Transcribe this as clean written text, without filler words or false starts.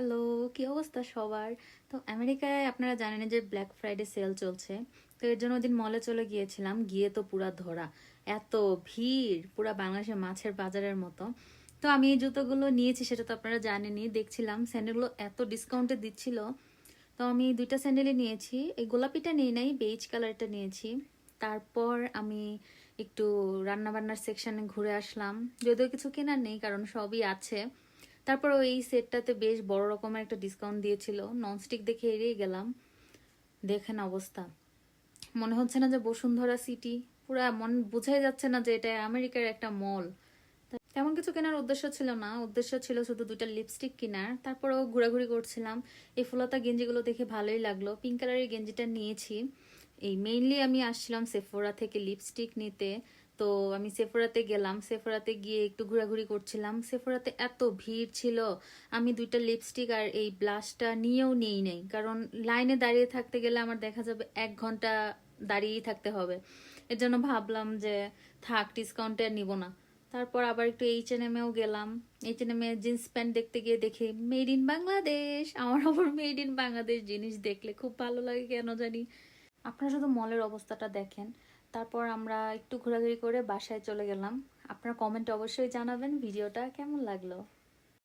Hello, কি অবস্থা সবার? তো আমেরিকায় আপনারা জানেন যে ব্ল্যাক ফ্রাইডে সেল চলছে। তো এর জন্য ওদিন মলে চলে গিয়েছিলাম, গিয়ে তো পুরা ধরা, এত ভিড়, পুরা বাংলাদেশের মাছের বাজারের মতো। তো আমি এই জুতোগুলো নিয়েছি, সেটা তো আপনারা জানেনই। দেখছিলাম স্যান্ডেলগুলো এত ডিসকাউন্টে দিচ্ছিল, তো আমি দুইটা স্যান্ডেলই নিয়েছি। এই গোলাপিটা নিয়ে নাই, বেজ কালারটা নিয়েছি। তারপর আমি একটু রান্না বান্নার সেকশনে ঘুরে আসলাম, যদিও কিছু কেনার নেই কারণ সবই আছে। তারপর এই সেটটাতে বেশ বড় রকমের একটা ডিসকাউন্ট দিয়েছিল, ননস্টিক দেখে এড়িয়ে গেলাম। দেখেন অবস্থা, মনে হচ্ছে না যে বসুন্ধরা সিটি, পুরা মন বোঝাই যাচ্ছে না যে এটা আমেরিকার একটা মল। তেমন কিছু কেনার উদ্দেশ্য ছিল না, উদ্দেশ্য ছিল শুধু দুইটা লিপস্টিক কেনার। তারপরেও ঘোরাঘুরি করছিলাম। এই ফুলতা গেঞ্জিগুলো দেখে ভালোই লাগলো, পিঙ্ক কালারের গেঞ্জিটা নিয়েছি। এই মেইনলি আমি আসছিলাম সেফোরা থেকে লিপস্টিক নিতে। তো আমি সেফোরাতে গেলাম, সেফোরাতে গিয়ে একটু ঘোরাঘুরি করছিলাম। সেফোরাতে এত ভিড় ছিল, আমি দুইটা লিপস্টিক আর এই ব্লাশটা নিয়েও নেই নাই, কারণ লাইনে দাঁড়িয়ে থাকতে গেলে আমার দেখা যাবে 1 ঘন্টা দাঁড়িয়েই থাকতে হবে। এর জন্য ভাবলাম যে থাক, ডিসকাউন্টে আর নিব না। তারপর আবার একটু H&M-এও গেলাম। H&M-এ জিন্স প্যান্ট দেখতে গিয়ে দেখি মেড ইন বাংলাদেশ। আমার আবার মেড ইন বাংলাদেশ জিনিস দেখলে খুব ভালো লাগে কেন জানি। আপনারা শুধু মলের অবস্থাটা দেখেন। তারপর আমরা একটু ঘোরাঘুরি করে বাসায় চলে গেলাম। আপনারা কমেন্টে অবশ্যই জানাবেন ভিডিওটা কেমন লাগলো।